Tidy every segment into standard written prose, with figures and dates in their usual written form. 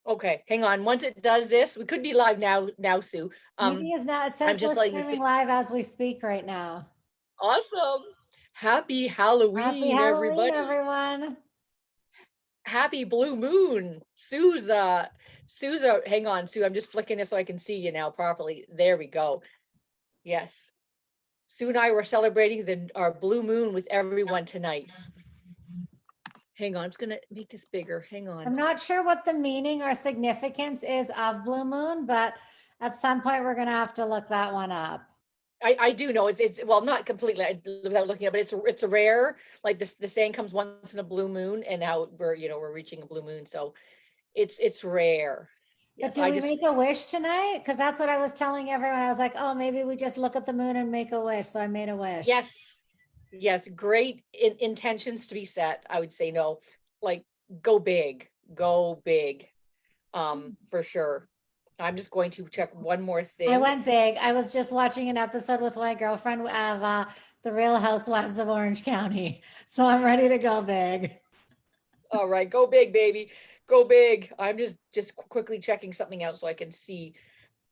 Okay, hang on. Once it does this, we could be live now, Sue. Meeting is now, it I'm says just we're letting you streaming live as we speak right now. awesome. Happy Happy Halloween, Halloween, everybody. everyone. Happy blue moon. Hang on, Sue. I'm just flicking this so I can see you now properly. There we go. Yes. Sue and I were celebrating our blue moon with everyone tonight. Hang on, I'm just gonna make this bigger. Hang on. I'm not sure what the meaning or significance is of blue moon, but at some point we're going to have to look that one up. I do know it's well, not completely without looking at, but it's a rare, like the saying comes once in a blue moon, and now we're reaching a blue moon, so it's rare. But Yes, do I we just make a wish tonight? Because that's what I was telling everyone. I was like, oh, maybe we just look at the moon and make a wish. So I made a wish. yes, yes, great intentions to be set. I would say no, like go big, for sure. I'm just going to check one more I thing. went big. I was just watching an episode with my girlfriend of The Real Housewives of Orange County. So I'm ready to go big. All right, go big, baby, go big. I'm just quickly checking something out so I can see.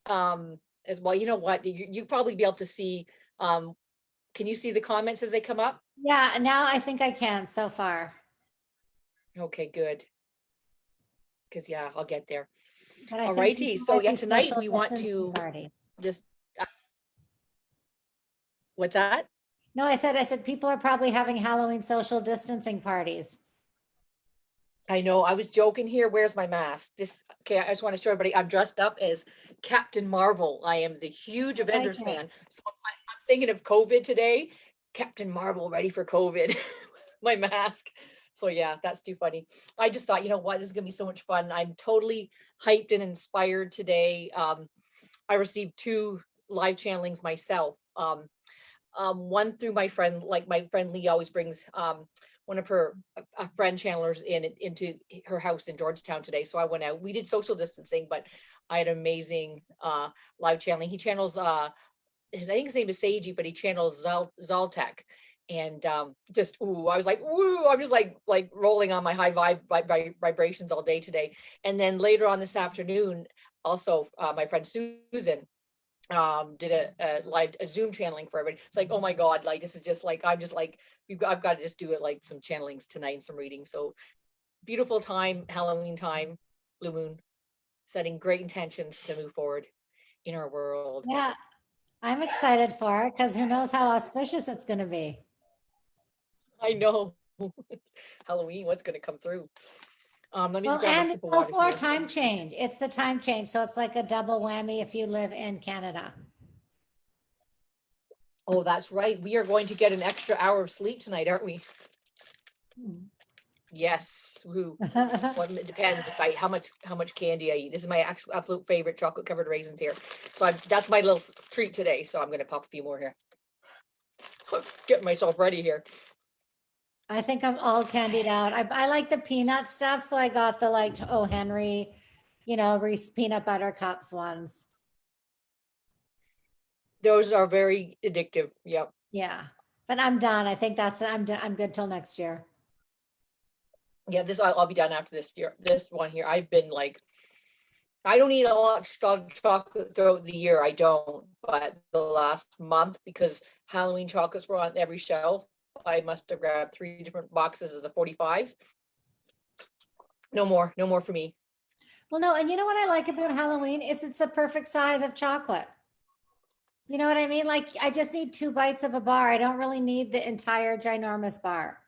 As well, you know what, you probably be able to see, can you see the comments as they come up? Yeah, now I think I can so far. Okay, good, because yeah, I'll get there. But I All think righty, people so might yeah, be tonight social we want distancing to party. just what's that? No, I said people are probably having Halloween social distancing parties. I know, I was joking here. Where's my mask? Okay, I just want to show everybody I'm dressed up as Captain Marvel. I am the huge I like Avengers it. fan, so I'm thinking of COVID today. Captain Marvel ready for COVID. My mask. So yeah, that's too funny. I just thought, you know what, this is gonna be so much fun. I'm totally hyped and inspired today. I received two live channelings myself. One through my friend, like my friend Lee always brings one of her a friend channelers into her house in Georgetown today. So I went out. We did social distancing, but I had an amazing live channeling. He channels I think his name is Seiji, but he channels Zaltek. And just ooh, I was like, ooh, I'm just like rolling on my high vibrations all day today. And then later on this afternoon, also my friend Susan did a Zoom channeling for everybody. It's like, oh my God, like this is just like I'm just like I've got to just do it like some channelings tonight and some readings. So beautiful time, Halloween time, blue moon, setting great intentions to move forward in our world. Yeah, I'm excited for it because who knows how auspicious it's going to be. I know. Halloween, what's going to come through? Let me just Well, grab my and it's sip of water also our here. time change. It's the time change. So it's like a double whammy if you live in Canada. Oh, that's right. We are going to get an extra hour of sleep tonight, aren't we? Yes. Woo. Well, it depends if how much candy I eat. This is my actual absolute favorite chocolate covered raisins here. So that's my little treat today. So I'm gonna pop a few more here. Get myself ready here. I think I'm all candied out. I like the peanut stuff. So I got the like Oh Henry, Reese peanut butter cups ones. Those are very addictive. Yep. Yeah. But I'm done. I think I'm good till next year. Yeah, this I'll be done after this year. This one here, I've been like, I don't eat a lot of chocolate throughout the year. I don't, but the last month because Halloween chocolates were on every shelf, I must have grabbed 3 different boxes of the 45s. No more, no more for me. Well, no, and you know what I like about Halloween is it's the perfect size of chocolate. You know what I mean? Like I just need 2 bites of a bar. I don't really need the entire ginormous bar.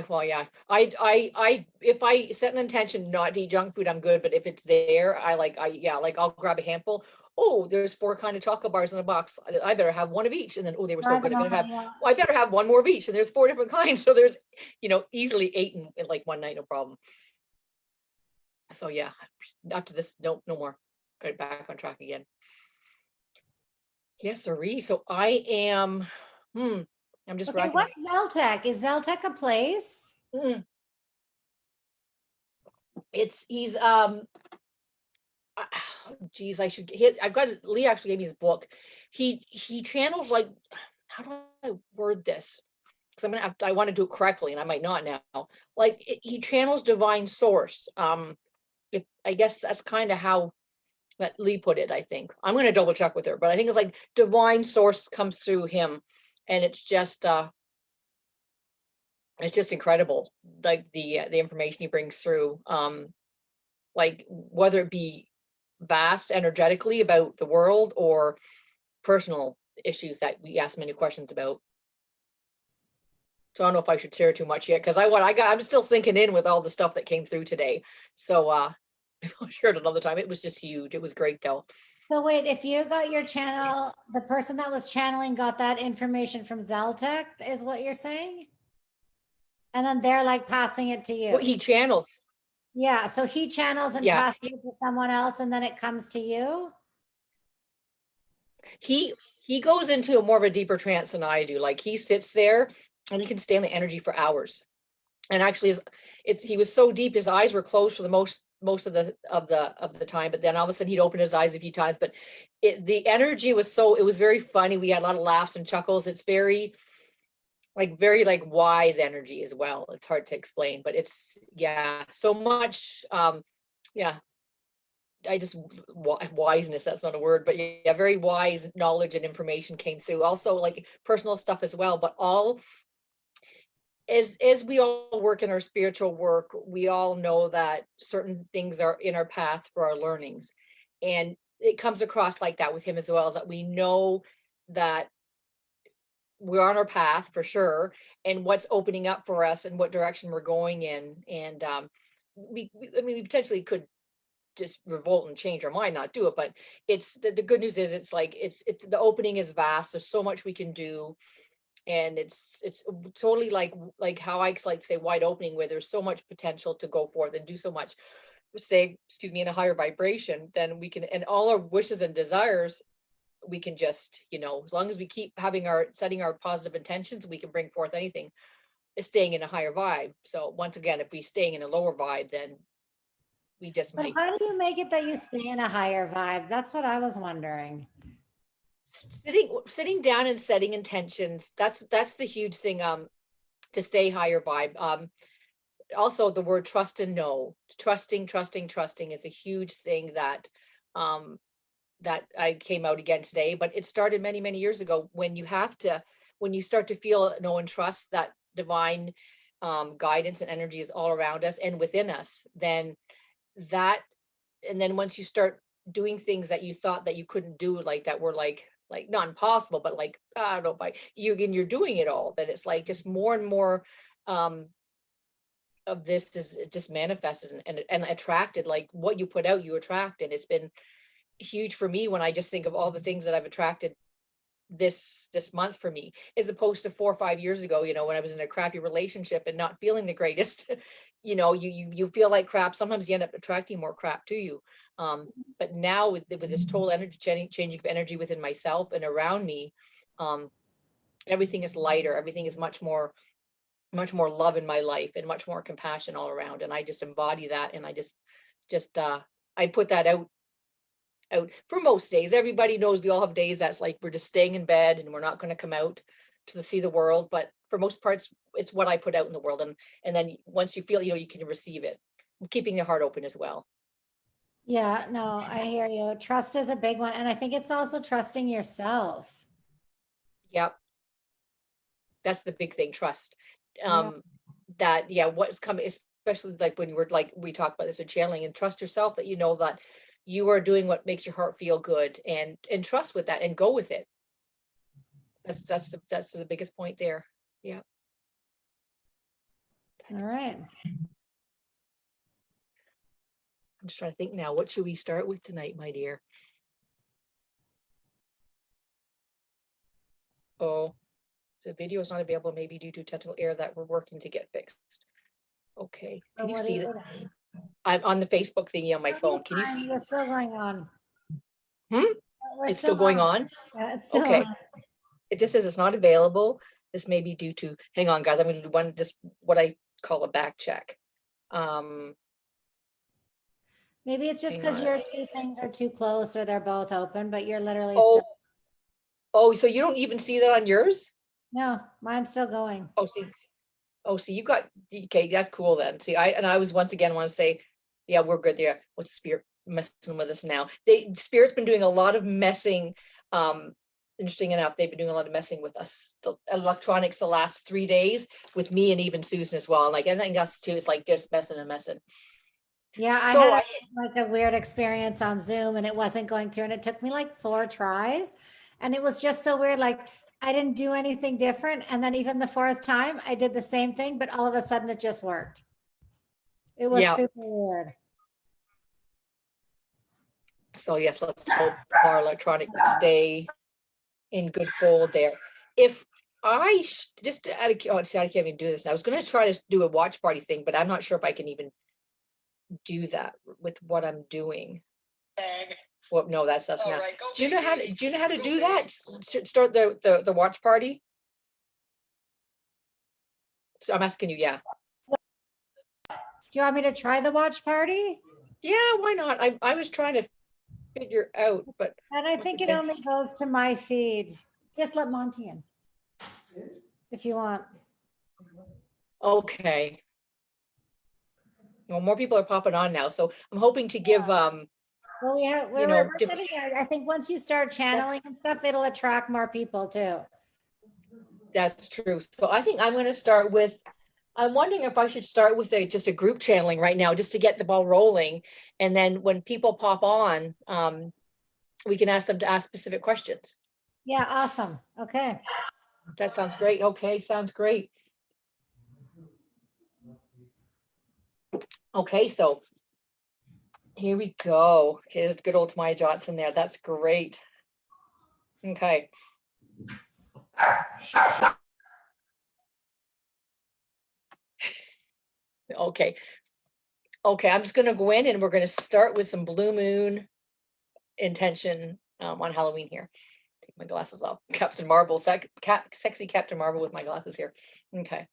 Well, yeah. If I set an intention not to eat junk food, I'm good. But if it's there, like I'll grab a handful. Oh, there's 4 kind of chocolate bars in a box. I better have one of each. And then, oh, they were so Try good. them I'm all, gonna have. yeah. Well, I better have one more of each. And there's 4 different kinds. So there's, easily 8 in like one night, no problem. So yeah, after this, no more. Got it back on track again. Yes, sirree. So I am. I'm just Okay, racking my. what's Zeltec? Is Zeltec a place? Mm, he's geez, I've got Lee actually gave me his book. He channels like, how do I word this? Because I want to do it correctly and I might not now. Like he channels divine source. I guess that's kind of how that Lee put it. I think I'm going to double check with her, but I think it's like divine source comes through him, and it's just incredible, like the information he brings through, like whether it be vast energetically about the world or personal issues that we ask many questions about. So I don't know if I should share too much yet, because I'm still sinking in with all the stuff that came through today. So I'll share it another time. It was just huge. It was great though. So wait, if you got your channel, the person that was channeling got that information from Zeltec, is what you're saying? And then they're like passing it to What you. he channels. Yeah, so he channels and Yeah. passes it to someone else and then it comes to you? He goes into a more of a deeper trance than I do. Like he sits there and he can stay in the energy for hours. And actually he was so deep, his eyes were closed for the most of the time, but then all of a sudden he'd open his eyes a few times. But the energy was it was very funny. We had a lot of laughs and chuckles. It's very like wise energy as well. It's hard to explain, but it's so much. Yeah, I just wiseness, that's not a word, but yeah, very wise knowledge and information came through. Also like personal stuff as well, but all as we all work in our spiritual work, we all know that certain things are in our path for our learnings. And it comes across like that with him as well, is that we know that we're on our path for sure, and what's opening up for us and what direction we're going in. And we potentially could just revolt and change our mind, not do it, but it's the good news is it's like it's the opening is vast. There's so much we can do, and it's totally like how I like to say wide opening, where there's so much potential to go forth and do so much, say, excuse me, in a higher vibration. Then we can, and all our wishes and desires, we can just, as long as we keep setting our positive intentions, we can bring forth anything, staying in a higher vibe. So once again, if we staying in a lower vibe, then we just But might how do you make it that you stay in a higher vibe? That's what I was wondering. sitting down and setting intentions. That's the huge thing, to stay higher vibe. Also the word trust and know, trusting is a huge thing that I came out again today, but it started many years ago, when you start to feel, know, and trust that divine guidance and energy is all around us and within us. Then that, and then once you start doing things that you thought that you couldn't do, like that were like not impossible, but like, I don't know, by you, and you're doing it all, then it's like just more and more of this is just manifested and attracted. Like what you put out, you attract. And it's been huge for me when I just think of all the things that I've attracted this month for me, as opposed to 4 or 5 years ago, when I was in a crappy relationship and not feeling the greatest. You feel like crap. Sometimes you end up attracting more crap to you. But now with this total energy changing of energy within myself and around me, everything is lighter. Everything is much more love in my life, and much more compassion all around. And I just embody that. And I just I put that out for most days. Everybody knows we all have days that's like we're just staying in bed and we're not going to come out to see the world. But for most parts, it's what I put out in the world. And then once you feel, you can receive it, keeping your heart open as well. Yeah, no, I hear you. Trust is a big one. And I think it's also trusting yourself. Yep. That's the big thing, trust. Yeah. That, what's coming, especially like when we talked about this with channeling, and trust yourself, that that you are doing what makes your heart feel good, and trust with that and go with it. That's the biggest point there. Yeah. All right. I'm just trying to think now, what should we start with tonight, my dear? Oh, the video is not available, maybe due to technical error that we're working to get fixed. Okay. Can you see that? I'm on the Facebook thingy on my phone. Can you see? We're still going on. It's still going on? Yeah, it's still okay. on. It just says it's not available. This may be due to, hang on guys, I'm going to do one, just what I call a back check. Maybe it's just because your two things are too close, or they're both open, but you're literally still. Oh, so you don't even see that on yours? No, mine's still going. Oh, see you got, okay, that's cool then. See, I was once again want to say, Yeah, we're good there. What's spirit messing with us now? Spirit's been doing a lot of messing. Interesting enough, they've been doing a lot of messing with us, the electronics, the last 3 days with me and even Susan as well. Like anything else too, it's like just messing and messing. Yeah, I So had like a weird experience on Zoom and it wasn't going through and it took me like 4 tries. And it was just so weird. Like I didn't do anything different. And then even the fourth time I did the same thing, but all of a sudden it just worked. It was yeah, super weird. so yes, let's hope our electronics stay in good fold there. If I just out of, oh, see, I can't even do this now. I was going to try to do a watch party thing, but I'm not sure if I can even do that with what I'm doing. Well, no, that's us now. Right, do you know how to do that? Start the watch party. So I'm asking you, yeah. Do you want me to try the watch party? Yeah, why not? I was trying to figure out, but And I think it only goes to my feed. Just let Monty in if you want. okay. Well, more people are popping on now, so I'm hoping to give Well, we're different. getting there. I think once you start channeling and stuff, it'll attract more people too. That's true. So I think I'm going to start with, I'm wondering if I should start with just a group channeling right now, just to get the ball rolling. And then when people pop on, we can ask them to ask specific questions. Yeah, awesome. Okay. That sounds great. Okay, sounds great. Okay, so here we go. Okay, there's good old Maya Johnson there. That's great. Okay. Okay. Okay, I'm just going to go in and we're going to start with some blue moon intention on Halloween here. Take my glasses off. Captain Marvel, sexy Captain Marvel with my glasses here. Okay.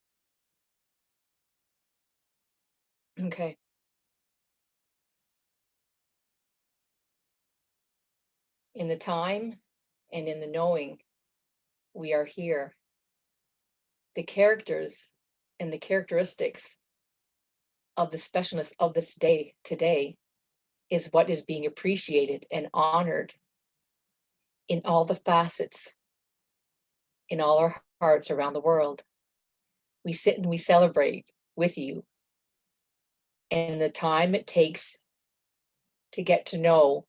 Okay. In the time and in the knowing, we are here. The characters and the characteristics of the specialness of this day today is what is being appreciated and honored in all the facets, in all our hearts around the world. We sit and we celebrate with you. And the time it takes to get to know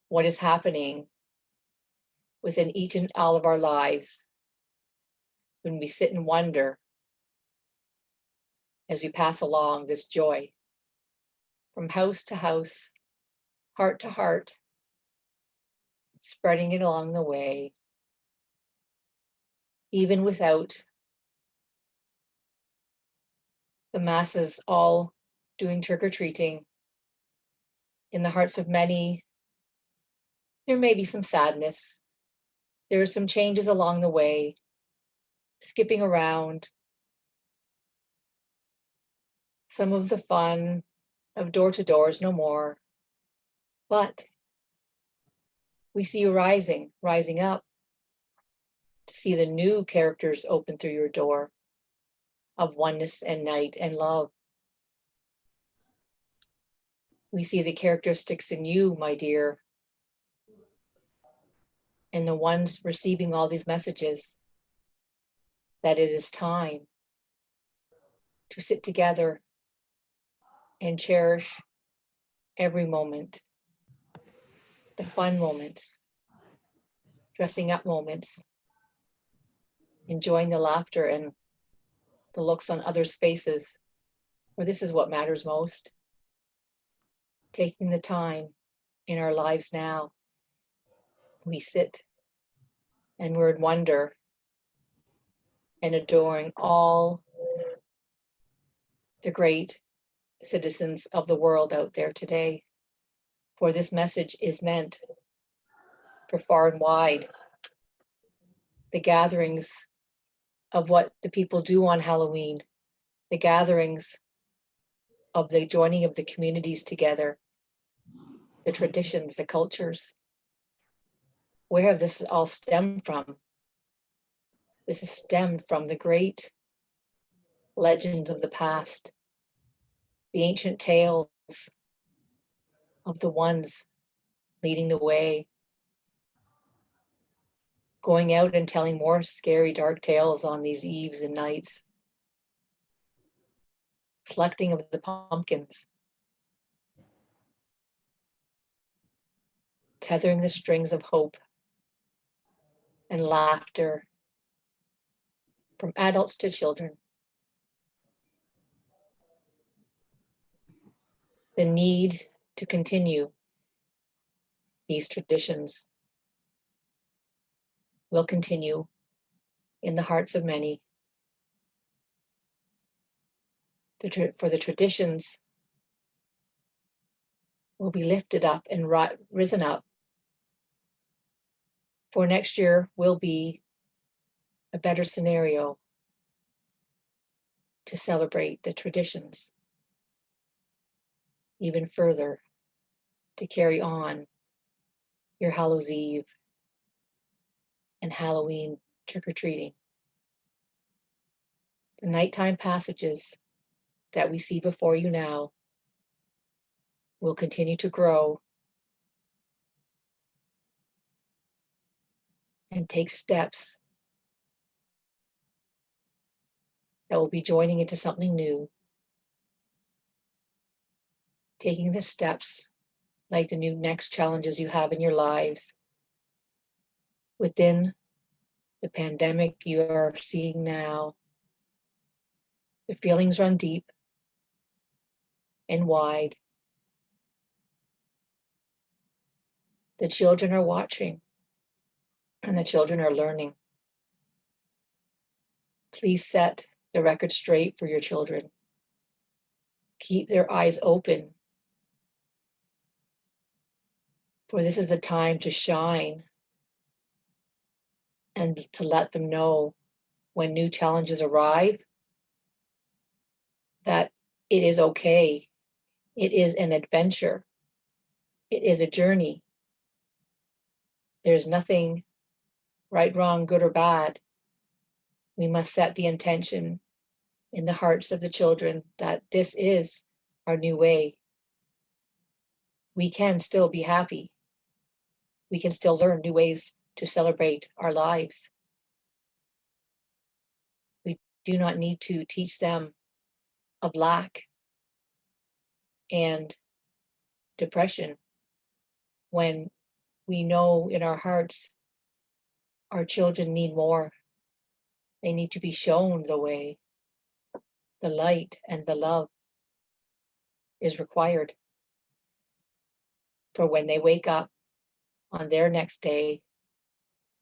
what is happening within each and all of our lives, when we sit and wonder as we pass along this joy from house to house, heart to heart, spreading it along the way, even without the masses all doing trick-or-treating. In the hearts of many, there may be some sadness. There are some changes along the way, skipping around. Some of the fun of door to door is no more. But we see you rising up to see the new characters open through your door of oneness and night and love. We see the characteristics in you, my dear, and the ones receiving all these messages, that it is time to sit together and cherish every moment, the fun moments, dressing up moments, enjoying the laughter and the looks on others' faces, for this is what matters most. Taking the time in our lives now, we sit and we're in wonder and adoring all the great citizens of the world out there today. For this message is meant for far and wide. The gatherings of what the people do on Halloween, the gatherings of the joining of the communities together, the traditions, the cultures. Where have this all stemmed from? This is stemmed from the great legends of the past, the ancient tales of the ones leading the way, going out and telling more scary, dark tales on these eves and nights, selecting of the pumpkins, tethering the strings of hope and laughter from adults to children. The need to continue these traditions will continue in the hearts of many. For the traditions will be lifted up and risen up. For next year will be a better scenario to celebrate the traditions even further, to carry on your Hallows Eve and Halloween trick-or-treating. The nighttime passages that we see before you now will continue to grow and take steps that will be joining into something new, taking the steps like the new next challenges you have in your lives within the pandemic you are seeing now. The feelings run deep and wide. The children are watching and the children are learning. Please set the record straight for your children. Keep their eyes open, for this is the time to shine and to let them know when new challenges arrive that it is okay. It is an adventure. It is a journey. There's nothing right, wrong, good, or bad. We must set the intention in the hearts of the children that this is our new way. We can still be happy. We can still learn new ways to celebrate our lives. We do not need to teach them of lack and depression when we know in our hearts our children need more. They need to be shown the way. The light and the love is required for when they wake up on their next day,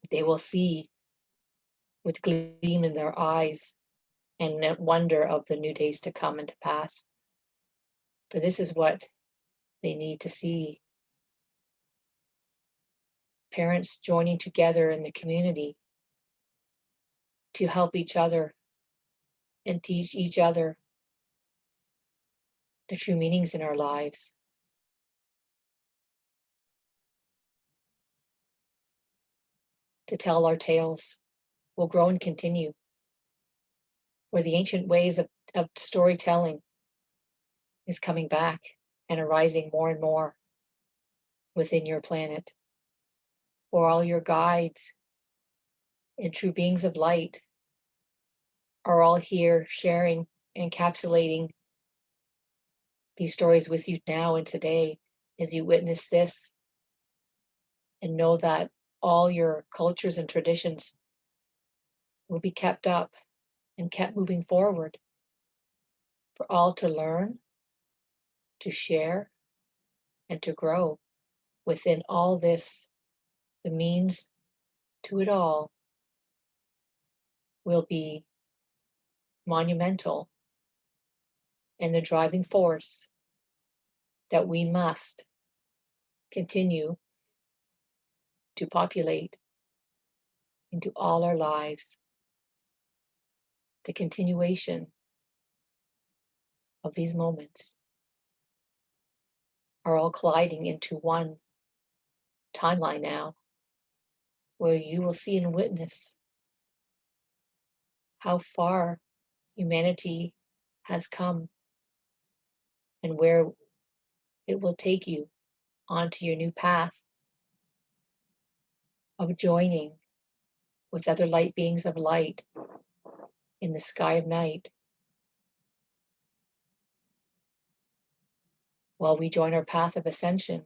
they will see with gleam in their eyes and wonder of the new days to come and to pass. For this is what they need to see. Parents joining together in the community to help each other and teach each other the true meanings in our lives. To tell our tales will grow and continue, where the ancient ways of storytelling is coming back and arising more and more within your planet. For all your guides and true beings of light are all here sharing, encapsulating these stories with you now and today as you witness this, and know that all your cultures and traditions will be kept up and kept moving forward for all to learn, to share, and to grow within all this. The means to it all will be monumental and the driving force that we must continue to populate into all our lives. The continuation of these moments are all colliding into one timeline now, where you will see and witness how far humanity has come and where it will take you onto your new path of joining with other light beings of light in the sky of night, while we join our path of ascension.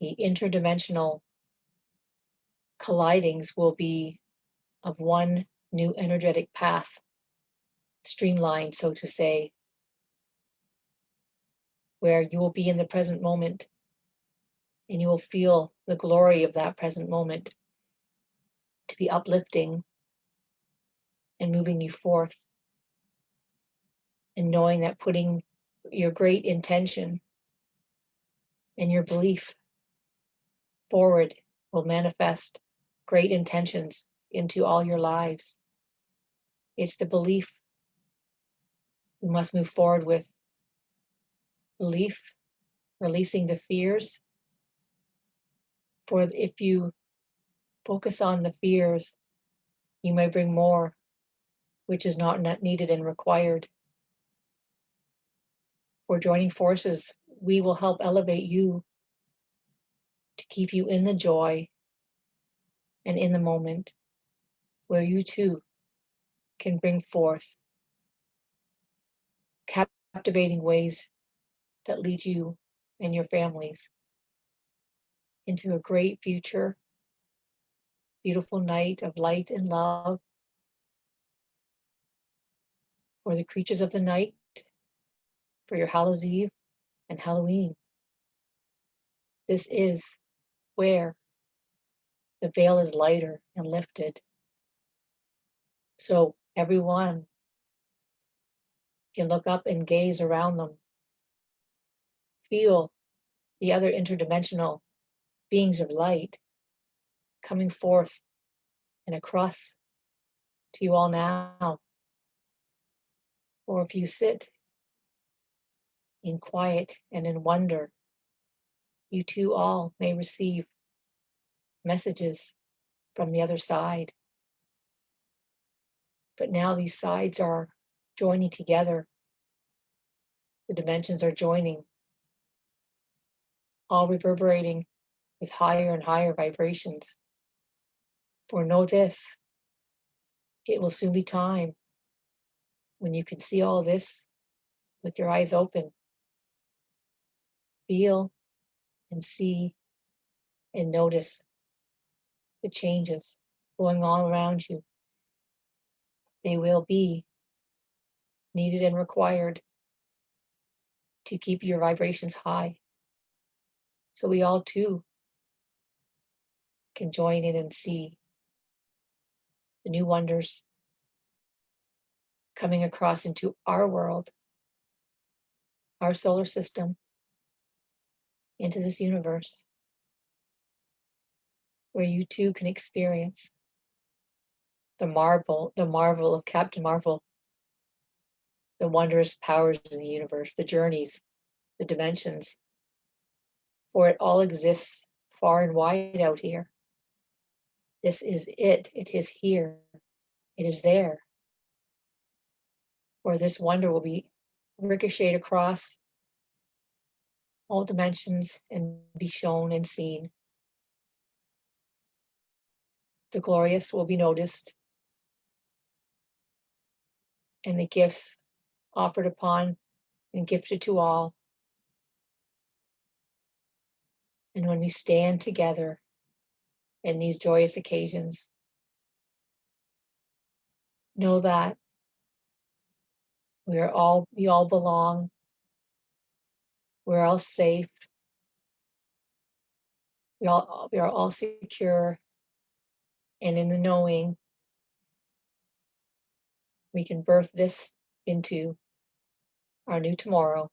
The interdimensional collidings will be of one new energetic path, streamlined, so to say, where you will be in the present moment and you will feel the glory of that present moment to be uplifting and moving you forth, and knowing that putting your great intention and your belief forward will manifest great intentions into all your lives. It's the belief we must move forward with. Belief, releasing the fears. For if you focus on the fears, you may bring more, which is not needed and required. For joining forces, we will help elevate you to keep you in the joy and in the moment, where you too can bring forth captivating ways that lead you and your families into a great future, beautiful night of light and love for the creatures of the night, for your Hallows Eve and Halloween. This is where the veil is lighter and lifted. So everyone can look up and gaze around them, feel the other interdimensional beings of light coming forth and across to you all now. Or if you sit in quiet and in wonder, you too all may receive messages from the other side. But now these sides are joining together. The dimensions are joining, all reverberating with higher and higher vibrations. For know this, it will soon be time when you can see all this with your eyes open. Feel and see and notice the changes going on around you. They will be needed and required to keep your vibrations high. So we all too can join in and see the new wonders coming across into our world, our solar system, into this universe, where you too can experience the marvel of Captain Marvel, the wondrous powers of the universe, the journeys, the dimensions, for it all exists far and wide out here. This is it. It is here. It is there. For this wonder will be ricocheted across all dimensions and be shown and seen. The glorious will be noticed, and the gifts offered upon and gifted to all. And when we stand together in these joyous occasions, know that we all belong, we're all safe, we are all secure, and in the knowing, we can birth this into our new tomorrow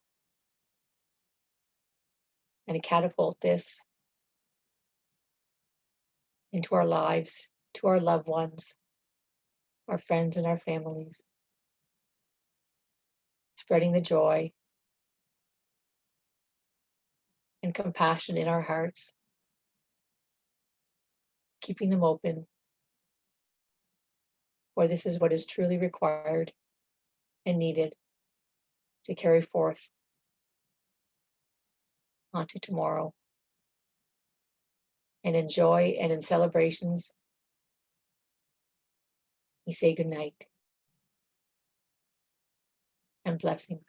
and catapult this into our lives, to our loved ones, our friends, and our families, spreading the joy and compassion in our hearts, keeping them open, for this is what is truly required and needed to carry forth onto tomorrow. And in joy and in celebrations, we say good night and blessings.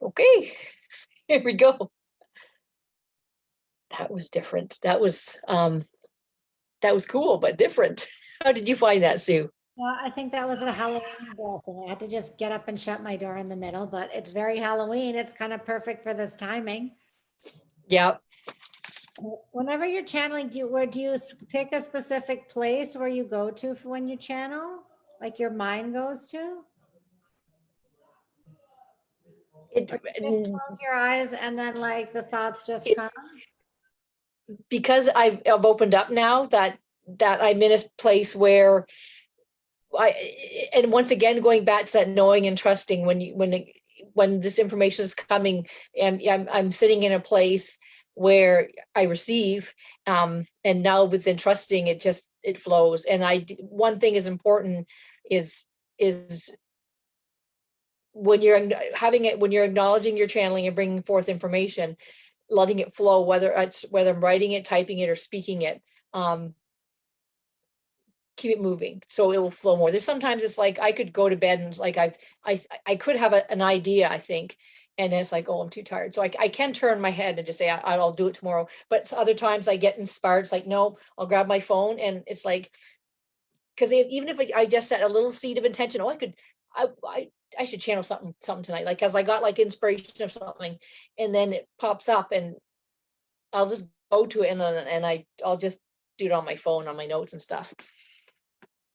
Okay, here we go. That was different. That was cool, but different. How did you find that, Sue? Well, I think that was a Halloween blessing. I had to just get up and shut my door in the middle, but it's very Halloween. It's kind of perfect for this timing. Yeah. Whenever you're channeling, do you pick a specific place where you go to for when you channel? Like your mind goes to? It, Or you just close your eyes and then like the thoughts just it, come? because I've opened up now that I'm in a place where and once again, going back to that knowing and trusting when this information is coming, and I'm sitting in a place where I receive, and now within trusting, it flows. And one thing is important is when you're when you're acknowledging your channeling and bringing forth information, letting it flow, whether I'm writing it, typing it, or speaking it. Keep it moving so it will flow more. There's sometimes it's like I could go to bed and like I could have an idea, I think, and then it's like, oh, I'm too tired. So I can turn my head and just say I'll do it tomorrow. But other times I get inspired. It's like, no, I'll grab my phone, and it's like, because even if I just set a little seed of intention, I should channel something tonight, like, because I got like inspiration of something, and then it pops up, and I'll just go to it, and I'll just do it on my phone, on my notes and stuff.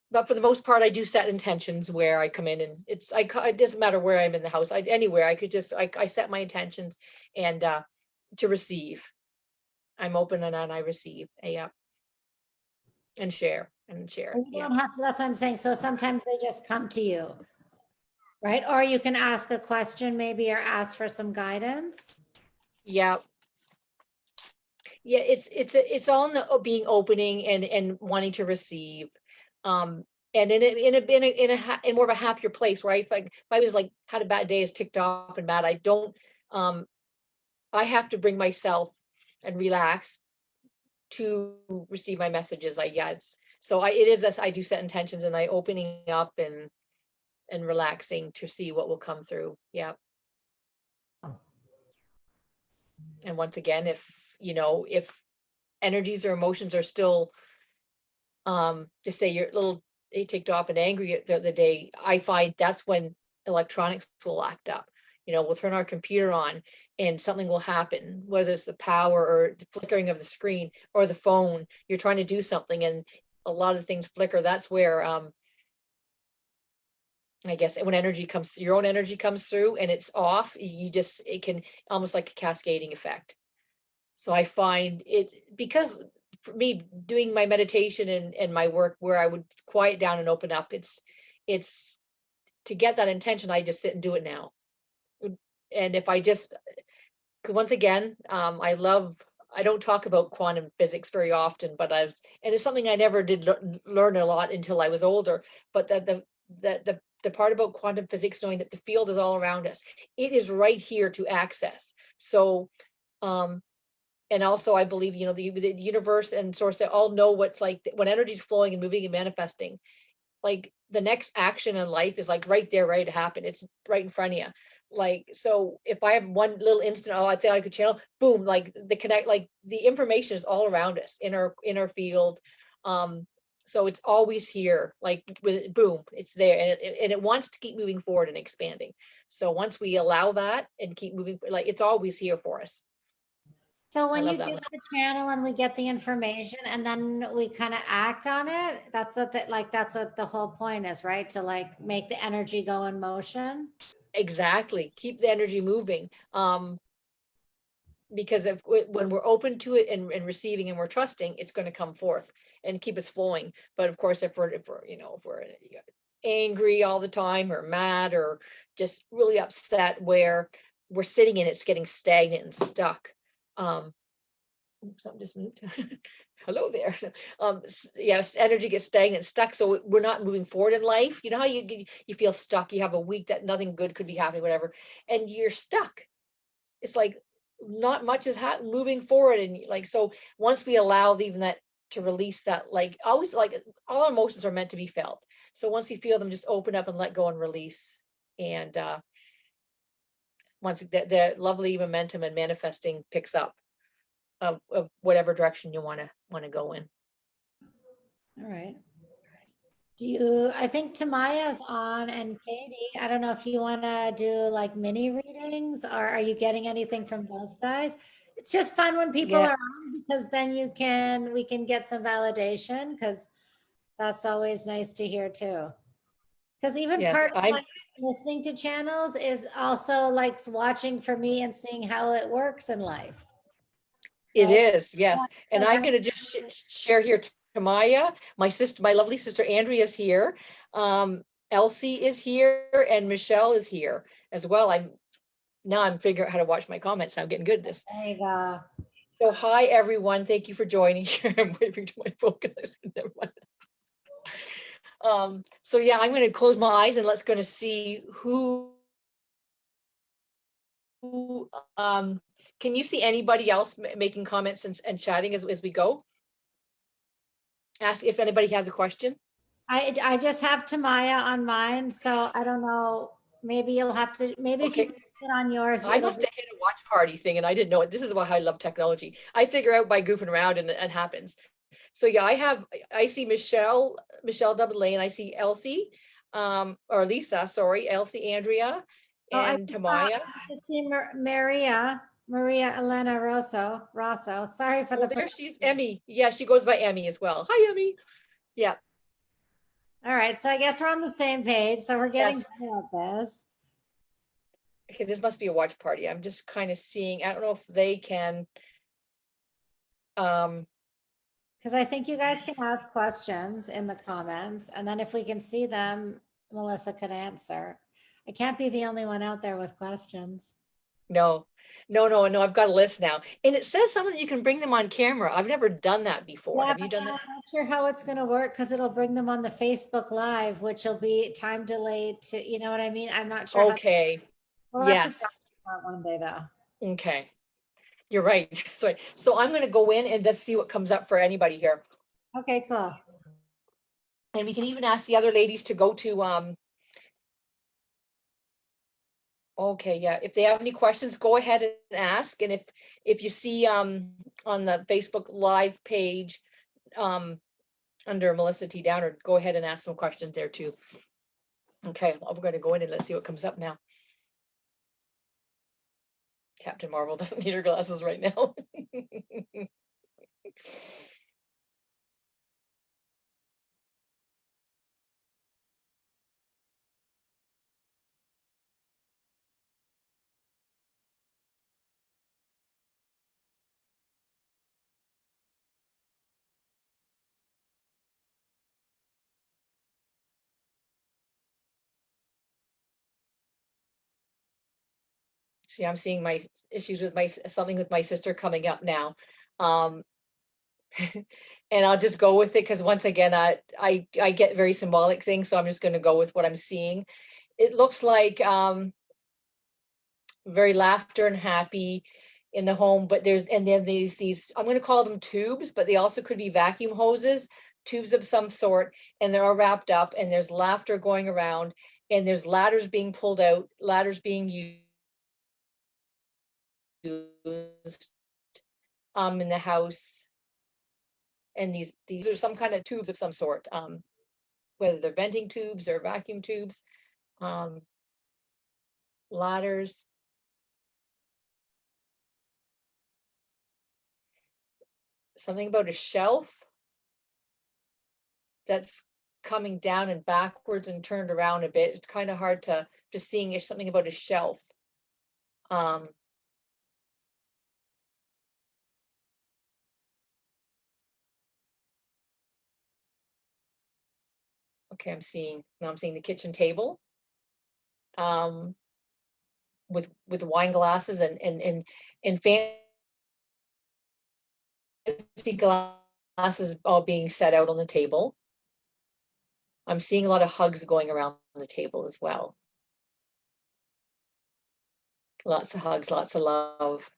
But for the most part, I do set intentions where I come in, and it doesn't matter where I'm in the house. Anywhere I could just I set my intentions, and to receive. I'm open, and I receive. Yeah, and share and share. You Yeah, don't have to, that's what I'm saying. So sometimes they just come to you, right? Or you can ask a question maybe or ask for some guidance. yeah, yeah. It's all in the being opening and wanting to receive. And in more of a happier place, right? If I was like had a bad day, is ticked off and bad, I don't. I have to bring myself and relax to receive my messages, I guess. So it is this, I do set intentions, and I opening up and relaxing to see what will come through. Yeah. And once again, if energies or emotions are still, just say you're a little ticked off and angry the other day, I find that's when electronics will act up. We'll turn our computer on, and something will happen, whether it's the power or the flickering of the screen or the phone. You're trying to do something, and a lot of things flicker. That's where, I guess, when your own energy comes through and it's off, it can almost like a cascading effect. So I find it, because for me doing my meditation and my work where I would quiet down and open up, it's to get that intention, I just sit and do it now. And if I just, once again, I don't talk about quantum physics very often, but and it's something I never did learn a lot until I was older. But the part about quantum physics, knowing that the field is all around us, it is right here to access. So, and also I believe, the universe and source, they all know what's like when energy is flowing and moving and manifesting. Like the next action in life is like right there, ready to happen. It's right in front of you. Like, so if I have one little instant, oh, I think I could channel, boom, like like the information is all around us in our field. So it's always here, like with boom, it's there, and it wants to keep moving forward and expanding. So once we allow that and keep moving, like it's always here for us. So I when love you that give one. the channel and we get the information and then we kind of act on it, that's what the whole point is, right? To like make the energy go in motion. Exactly. Keep the energy moving. Because when we're open to it and receiving and we're trusting, it's going to come forth and keep us flowing. But of course, if we're angry all the time, or mad, or just really upset, where we're sitting and it's getting stagnant and stuck. Something just moved. hello there. Yes, energy gets stagnant, stuck, so we're not moving forward in life. You know how you feel stuck, you have a week that nothing good could be happening, whatever, and you're stuck. It's like not much is moving forward, and like, so once we allow even that to release that, like always, like all our emotions are meant to be felt. So once you feel them, just open up and let go and release. And once the lovely momentum and manifesting picks up of whatever direction you want to go in. All right. Do you, I think Tamaya's on and Katie, I don't know if you want to do like mini readings or are you getting anything from those guys? It's just fun when people Yeah. are on because then we can get some validation because that's always nice to hear too. Because even Yes, part of I'm. my listening to channels is also like watching for me and seeing how it works in life, It right? is, yes. And Like I'm going to just share here to Maya, my sister, my lovely sister Andrea is here. Elsie is here, and Michelle is here as well. I'm figuring out how to watch my comments. I'm getting good at this. there you go. So hi everyone, thank you for joining. I'm waving to my focus. I said never mind. So yeah, I'm going to close my eyes and let's going to see who. Can you see anybody else making comments and chatting as we go? Ask if anybody has a question. I just have Tamaya on mine, so I don't know. Maybe you'll have to, maybe if you Okay, put it on yours, I it'll must be, have hit a watch party thing and I didn't know it. This is why I love technology. I figure out by goofing around and it happens. So yeah, I see Michelle Double and I see Elsie, or Lisa, sorry, Elsie, Andrea, oh, and Tamaya. I just see Maria Elena Rosso. Sorry for Oh, the there she's pronunciation. Emmy. Yeah, she goes by Emmy as well. Hi, Emmy. Yeah, All right, so I guess we're on the same page. So we're getting yes. better at this. Okay, this must be a watch party. I'm just kind of seeing, I don't know if they can, um, Because I think you guys can ask questions in the comments, and then if we can see them, Melissa could answer. I can't be the only one out there with questions. no, no, I've got a list now. And it says something that you can bring them on camera. I've never done that before. Yeah, Have you but done then that? I'm not sure how it's going to work because it'll bring them on the Facebook Live, which will be time delayed to, you know what I mean? I'm not sure how, Okay. we'll have to Yes. practice that one day though. Okay. You're right. Sorry. So I'm going to go in and just see what comes up for anybody here. Okay, cool. And we can even ask the other ladies to go to, okay, yeah. If they have any questions, go ahead and ask. And if you see on the Facebook Live page, um under Melissa T. Downer, go ahead and ask some questions there too. Okay, well, we're going to go in and let's see what comes up now. Captain Marvel doesn't need her glasses right now. See, I'm seeing my issues with something with my sister coming up now. Um, and I'll just go with it because once again, I get very symbolic things, so I'm just going to go with what I'm seeing. It looks like very laughter and happy in the home, but then these I'm going to call them tubes, but they also could be vacuum hoses, tubes of some sort, and they're all wrapped up, and there's laughter going around, and there's ladders being pulled out, ladders being used in the house, and these are some kind of tubes of some sort, whether they're venting tubes or vacuum tubes, um, ladders, something about a shelf that's coming down and backwards and turned around a bit. It's kind of hard to just seeing if something about a shelf. Um, okay, I'm seeing the kitchen table, um, with wine glasses and fancy glasses glasses all being set out on the table. I'm seeing a lot of hugs going around the table as well. Lots of hugs, lots of love.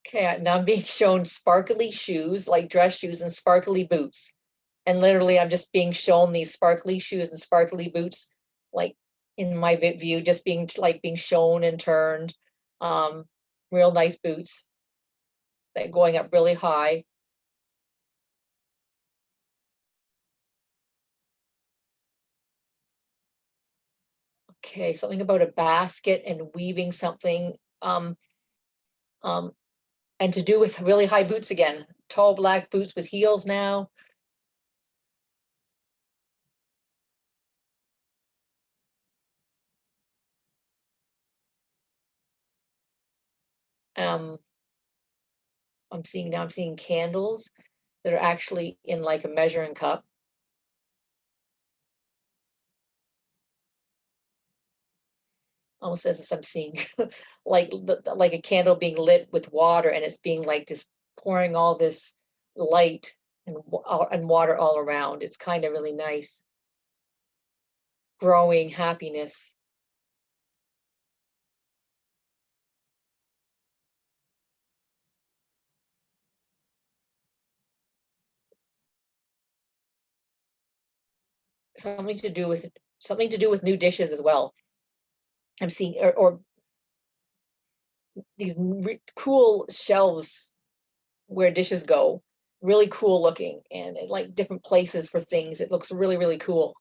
Okay, now I'm being shown sparkly shoes, like dress shoes and sparkly boots. And literally I'm just being shown these sparkly shoes and sparkly boots, like in my view, just being like being shown and turned. Real nice boots, like going up really high. Okay, something about a basket and weaving something. And to do with really high boots again, tall black boots with heels now. I'm seeing candles that are actually in like a measuring cup. Almost as if I'm seeing like a candle being lit with water, and it's being like just pouring all this light and water all around. It's kind of really nice. Growing happiness. Something to do with new dishes as well. I'm seeing or these cool shelves where dishes go, really cool looking, and like different places for things. It looks really, really cool.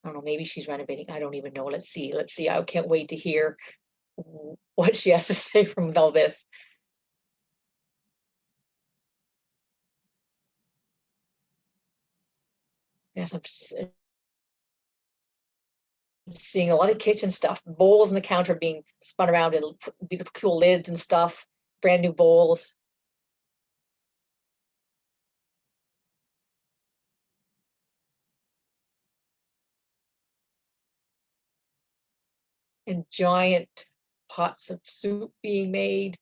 I don't know, maybe she's renovating. I don't even know. Let's see. I can't wait to hear what she has to say from all this. Yes, I'm seeing a lot of kitchen stuff, bowls on the counter being spun around and beautiful cool lids and stuff, brand new bowls. And giant pots of soup being made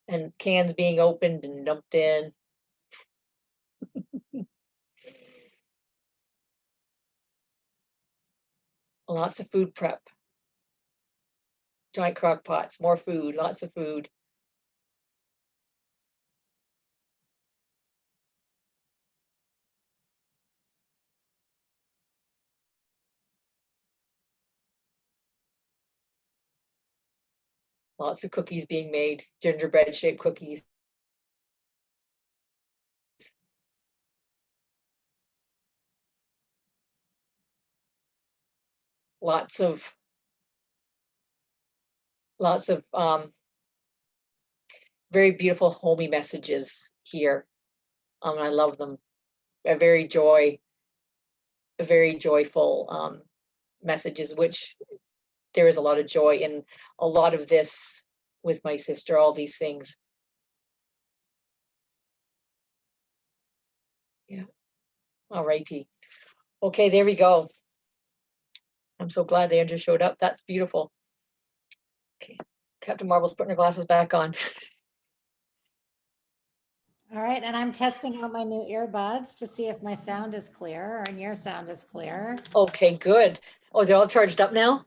and cans being opened and dumped in. Lots of food prep. Giant crock pots, more food, lots of food. Lots of cookies being made, gingerbread shaped cookies. Lots of very beautiful homey messages here. I love them. A very joyful messages, which there is a lot of joy in a lot of this with my sister, all these things. Yeah. All righty. Okay, there we go. I'm so glad they just showed up. That's beautiful. Okay. Captain Marvel's putting her glasses back on. All right, and I'm testing out my new earbuds to see if my sound is clear and your sound is clear. Okay, good. Oh, they're all charged up now?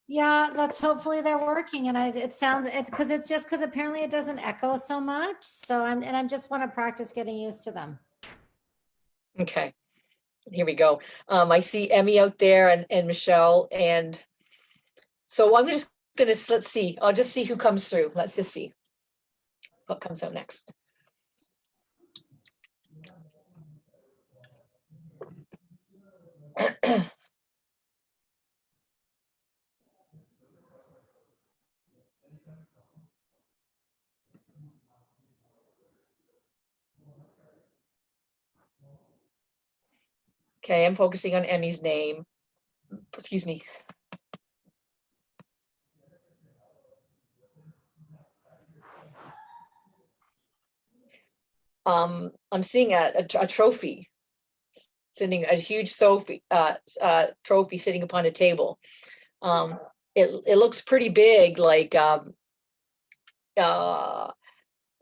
Yeah, let's hopefully they're working. And it's just because apparently it doesn't echo so much. So I just want to practice getting used to them. Okay. Here we go. I see Emmy out there and Michelle, and so I'm just gonna let's see. I'll just see who comes through. Let's just see what comes out next. Okay, I'm focusing on Emmy's name. Excuse me. I'm seeing a trophy, sitting a huge trophy sitting upon a table. it looks pretty big, like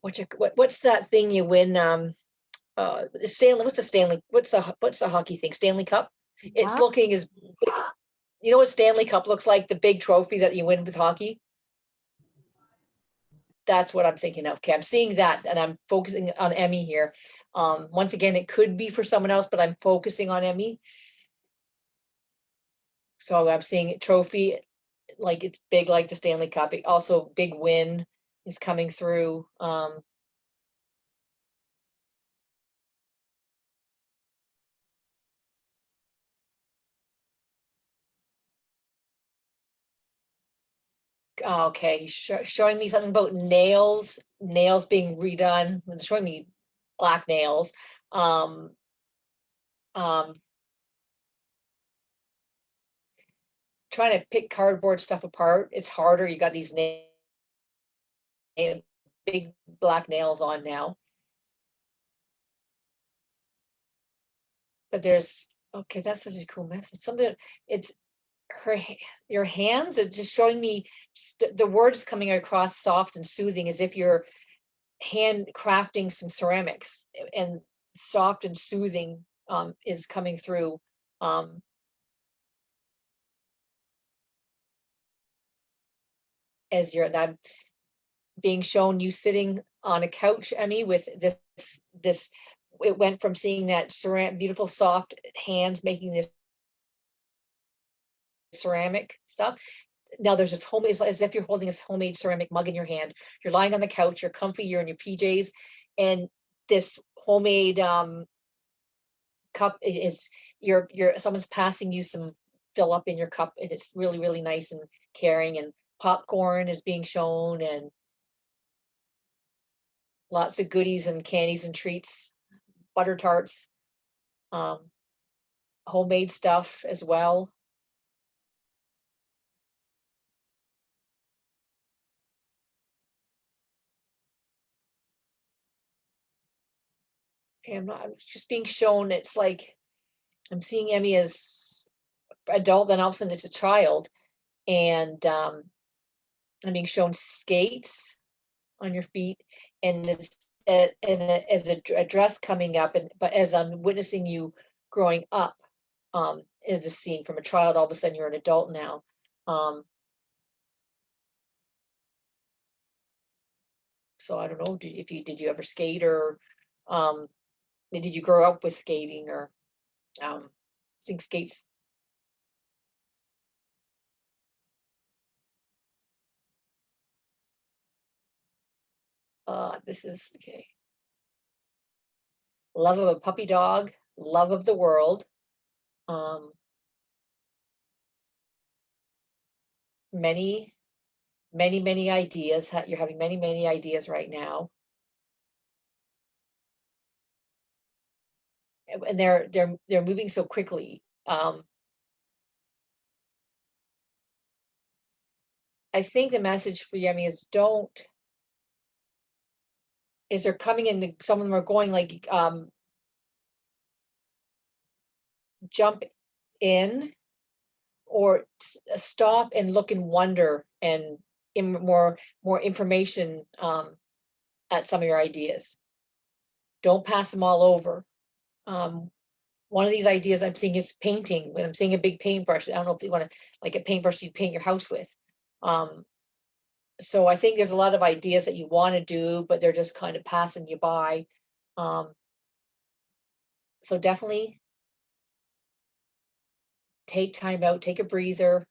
what's that thing you win? Stanley, what's the hockey thing? Stanley Cup. It's Yeah. looking as, you know what Stanley Cup looks like, the big trophy that you win with hockey. That's what I'm thinking of. Okay, I'm seeing that, and I'm focusing on Emmy here. Once again, it could be for someone else, but I'm focusing on Emmy. So I'm seeing it trophy, like it's big, like the Stanley Cup. Also, big win is coming through. Okay, showing me something about nails being redone. Showing me black nails. Um, um, Trying to pick cardboard stuff apart. It's harder. You got these big black nails on now. But there's, okay, that's such a cool message. Something, it's her, your hands are just showing me the words coming across soft and soothing, as if you're hand crafting some ceramics, and soft and soothing is coming through. As you're, and I'm being shown you sitting on a couch, Emmy, with this, it went from seeing that beautiful soft hands making this ceramic stuff. Now there's this homemade, as if you're holding this homemade ceramic mug in your hand. You're lying on the couch, you're comfy, you're in your PJs, and this homemade cup is, someone's passing you some fill up in your cup, and it's really, really nice and caring. And popcorn is being shown, and lots of goodies and candies and treats, butter tarts, um, homemade stuff as well. Okay, I'm just being shown, it's like I'm seeing Emmy as adult, then all of a sudden it's a child, and I'm being shown skates on your feet, and it's as a dress coming up, and but as I'm witnessing you growing up, is the scene from a child, all of a sudden you're an adult now. Um, so I don't know, if you did you ever skate, or um, did you grow up with skating, or seeing skates? This is okay. Love of a puppy dog, love of the world. Um, many, many ideas. You're having many ideas right now, and they're moving so quickly. I think the message for Yemi is, don't, is they're coming in, some of them are going like, jump in, or stop and look and wonder, and more information at some of your ideas. Don't pass them all over. One of these ideas I'm seeing is painting. When I'm seeing a big paintbrush, I don't know if you want to, like a paintbrush you paint your house with. So I think there's a lot of ideas that you want to do, but they're just kind of passing you by. Um, so definitely take time out, take a breather.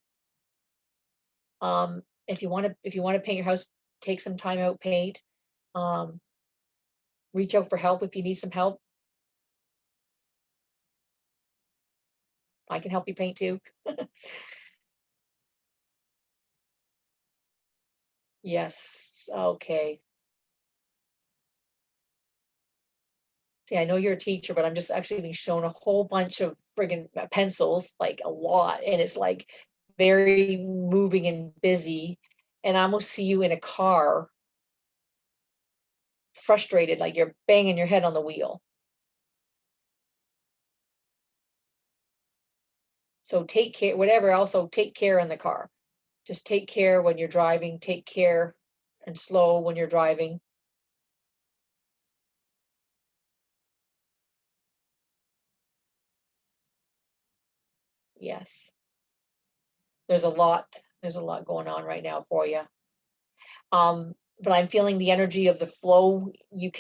If you want to paint your house, take some time out, paint. Um, Reach out for help if you need some help. I can help you paint too. Yes. Okay. See, I know you're a teacher, but I'm just actually being shown a whole bunch of friggin' pencils, like a lot, and it's like very moving and busy. And I almost see you in a car, frustrated, like you're banging your head on the wheel. So take care, whatever, also take care in the car. Just take care when you're driving, take care and slow when you're driving. Yes. There's a lot going on right now for you. But I'm feeling the energy of the flow. You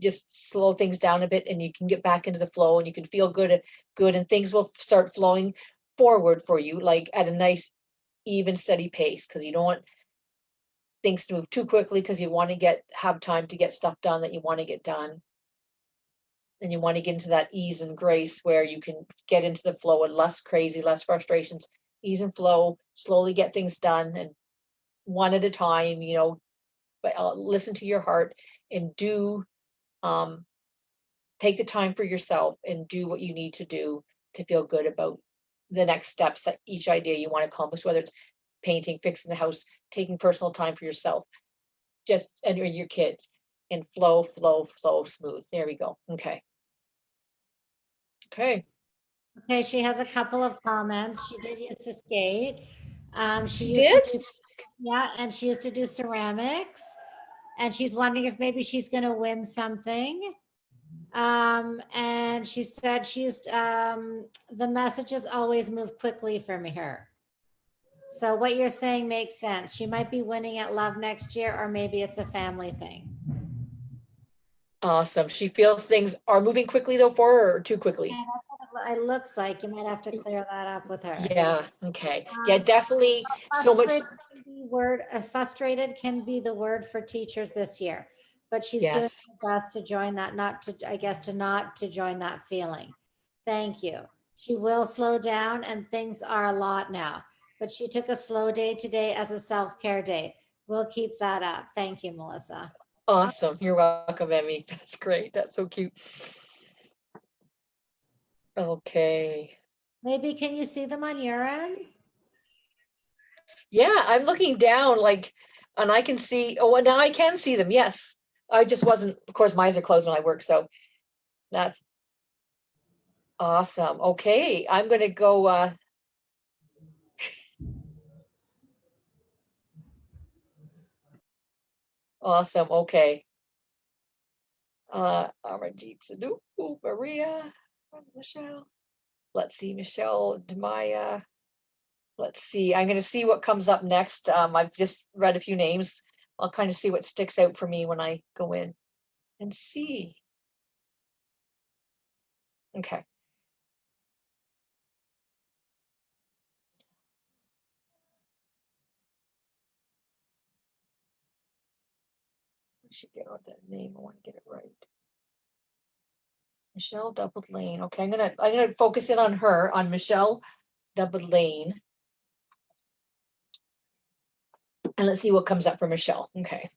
just slow things down a bit and you can get back into the flow and you can feel good and things will start flowing forward for you, like at a nice, even, steady pace, because you don't want things to move too quickly, because you want to have time to get stuff done that you want to get done. And you want to get into that ease and grace where you can get into the flow and less crazy, less frustrations, ease and flow, slowly get things done, and one at a time, but listen to your heart and take the time for yourself and do what you need to do to feel good about the next steps, that each idea you want to accomplish, whether it's painting, fixing the house, taking personal time for yourself, and your kids, and flow smooth. There we go. Okay. Okay, she has a couple of comments. She did used to skate. She She used to did. do, yeah, and she used to do ceramics. And she's wondering if maybe she's going to win something. And she said the messages always move quickly from her. So what you're saying makes sense. She might be winning at love next year, or maybe it's a family thing. Awesome. She feels things are moving quickly though for her, or too quickly. Yeah, that's what it looks like. You might have to clear that up with her. Yeah. Okay. Yeah, definitely. So much. Frustrated can be the word for teachers this year, but she's doing Yes. her best to join that, not to, I guess, to not to join that feeling. Thank you. She will slow down, and things are a lot now, but she took a slow day today as a self-care day. We'll keep that up. Thank you, Melissa. Awesome. You're welcome, Emmy. That's great. That's so cute. Okay. Maybe can you see them on your end? Yeah, I'm looking down, like, and I can see, oh, now I can see them. Yes. I just wasn't, of course, my eyes are closed when I work. So that's awesome. Okay. I'm going to go, awesome. Okay. Amarjeet Sadu, Maria, Michelle. Let's see, Michelle, Demaya. Let's see. I'm going to see what comes up next. I've just read a few names. I'll kind of see what sticks out for me when I go in and see. Okay. I should get out that name. I want to get it right. Michelle Double Lane. Okay, I'm gonna focus in on her, on Michelle Double Lane. And let's see what comes up for Michelle. Okay.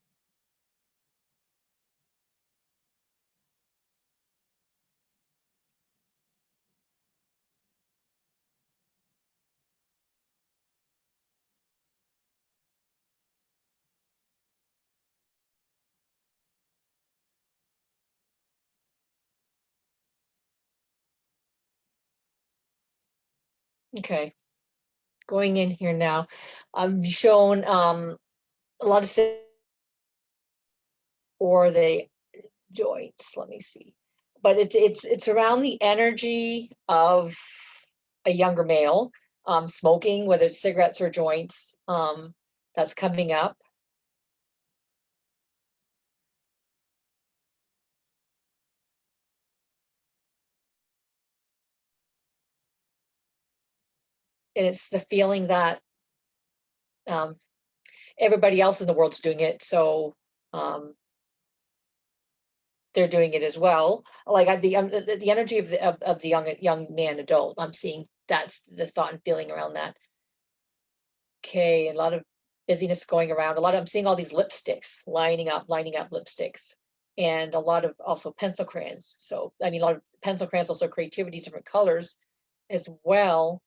Okay. Going in here now. I've shown a lot of or the joints. Let me see. But it's around the energy of a younger male, smoking, whether it's cigarettes or joints, that's coming up. And it's the feeling that um, everybody else in the world's doing it, so they're doing it as well. Like the energy of the young man adult. I'm seeing that's the thought and feeling around that. Okay, a lot of busyness going around. I'm seeing all these lipsticks lining up lipsticks, and a lot of also pencil crayons. So I mean, a lot of pencil crayons, also creativity, different colors as well.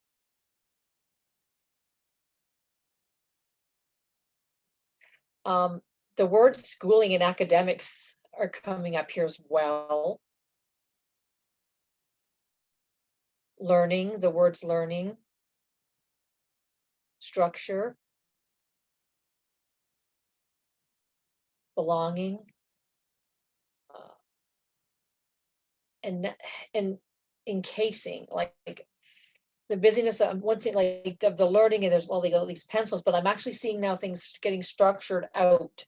The words schooling and academics are coming up here as well. Learning, the words learning, structure. belonging, uh, and and encasing, like the busyness of once it like of the learning, and there's all these pencils, but I'm actually seeing now things getting structured out.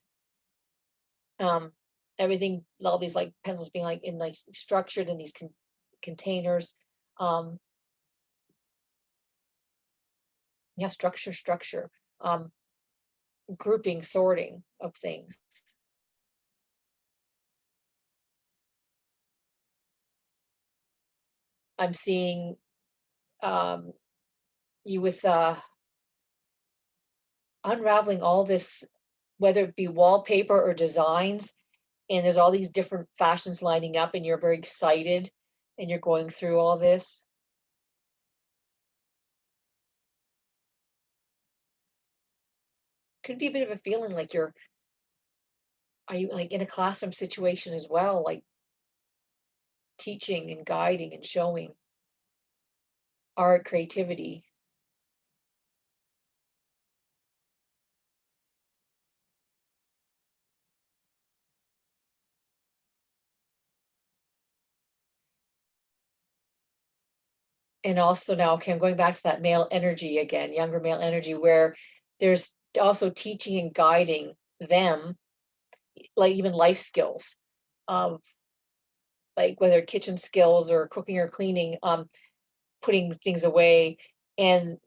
Um, everything, all these like pencils being like in like structured in these containers. Um, yeah, structure. Um, grouping, sorting of things. I'm seeing you with unraveling all this, whether it be wallpaper or designs, and there's all these different fashions lining up, and you're very excited, and you're going through all this. Could be a bit of a feeling like are you like in a classroom situation as well, like teaching and guiding and showing art, creativity. And also now, okay, I'm going back to that male energy again, younger male energy, where there's also teaching and guiding them, like even life skills of like whether kitchen skills or cooking or cleaning, putting things away, and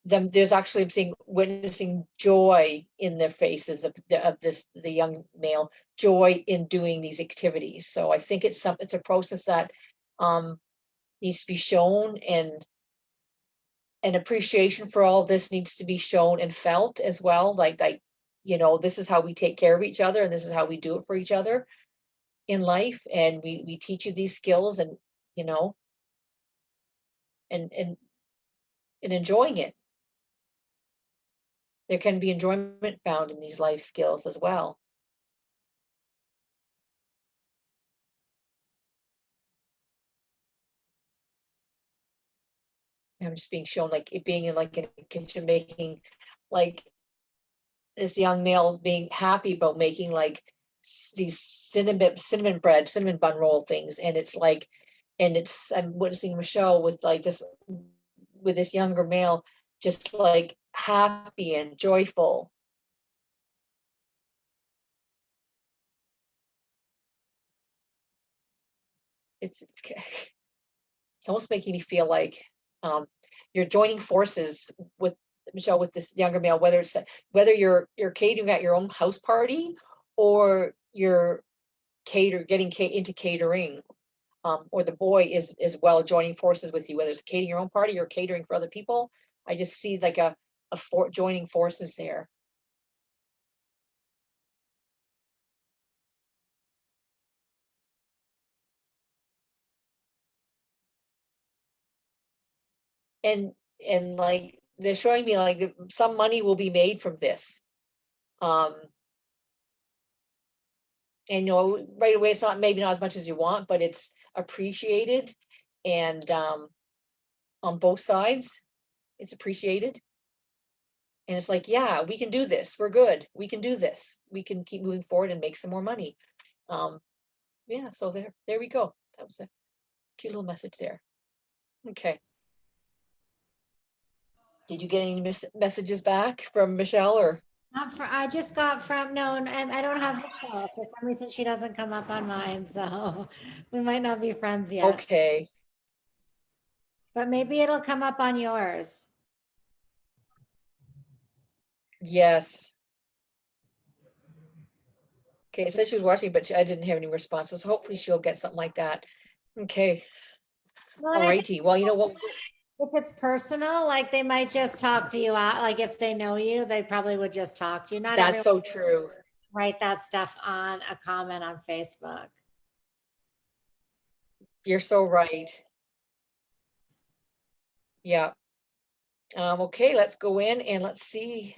them there's actually, I'm seeing, witnessing joy in their faces of this the young male, joy in doing these activities. So I think it's a process that um needs to be shown, and appreciation for all this needs to be shown and felt as well, like this is how we take care of each other, and this is how we do it for each other in life, and we teach you these skills, and you know and and and enjoying it. There can be enjoyment found in these life skills as well. I'm just being shown like it being in like in a kitchen making, like this young male being happy about making like these cinnamon bread, cinnamon bun roll things, and it's like, and it's I'm witnessing Michelle with like just with this younger male, just like happy and joyful. It's almost making me feel like um, you're joining forces with Michelle, with this younger male, whether you're catering at your own house party, or you're getting into catering, or the boy is well joining forces with you, whether it's catering your own party or catering for other people. I just see like joining forces there. and and like they're showing me like some money will be made from this. um and right away it's not, maybe not as much as you want, but it's appreciated, and on both sides it's appreciated, and it's like, yeah, we can do this, we're good, we can do this, we can keep moving forward and make some more money. um yeah, so there we go. That was a cute little message there. Okay, did you get any messages back from Michelle, or Not for, I just got from, no, and I don't have Michelle. For some reason, she doesn't come up on mine, so we might not be friends yet. okay? But maybe it'll come up on yours. Yes. Okay, it says she was watching, but I didn't have any responses. So hopefully she'll get something like that. Okay. Well, and All I think righty. Well, you know what? if it's personal, like they might just talk to you out. Like if they know you, they probably would just talk to you. Not That's everyone so true. write that stuff on a comment on Facebook. You're so right. Yeah. Okay, let's go in and let's see.